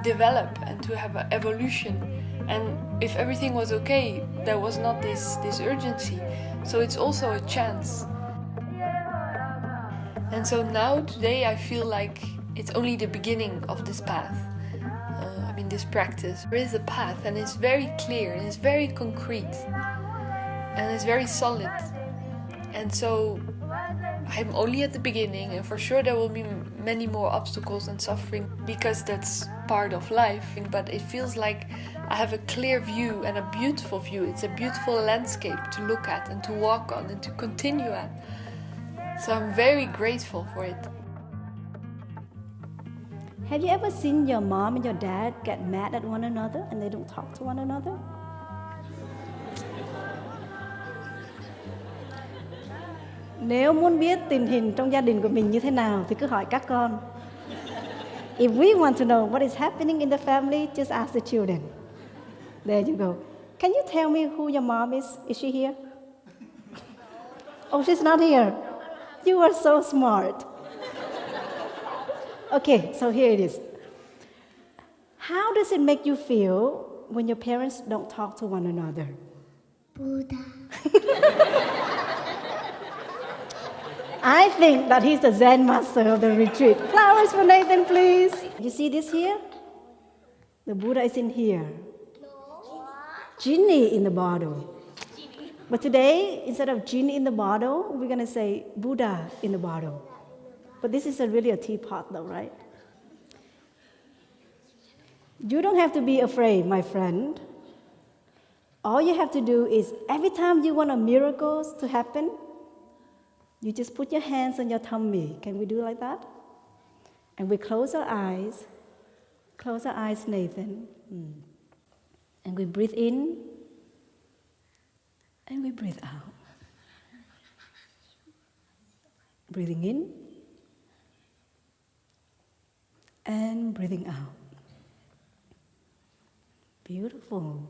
develop and to have an evolution. And if everything was okay, there was not this urgency. So it's also a chance. And so now, today, I feel like it's only the beginning of this path. This practice. There is a path, and it's very clear, and it's very concrete, and it's very solid. And so I'm only at the beginning, and for sure there will be many more obstacles and suffering, because that's part of life. But it feels like I have a clear view and a beautiful view. It's a beautiful landscape to look at and to walk on and to continue at. So I'm very grateful for it. Have you ever seen your mom and your dad get mad at one another and they don't talk to one another? Nếu muốn biết tình hình trong gia đình của mình như thế nào thì cứ hỏi các con. If we want to know what is happening in the family, just ask the children. There you go. Can you tell me who your mom is? Is she here? Oh, she's not here. You are so smart. Okay, so here it is. How does it make you feel when your parents don't talk to one another? Buddha. I think that he's the Zen master of the retreat. Flowers for Nathan, please. You see this here? The Buddha is in here. Genie in the bottle. But today, instead of genie in the bottle, we're going to say Buddha in the bottle. But this is really a teapot though, right? You don't have to be afraid, my friend. All you have to do is, every time you want a miracle to happen, you just put your hands on your tummy. Can we do like that? And we close our eyes. Close our eyes, Nathan. And we breathe in, and we breathe out. Breathing in, and breathing out. Beautiful.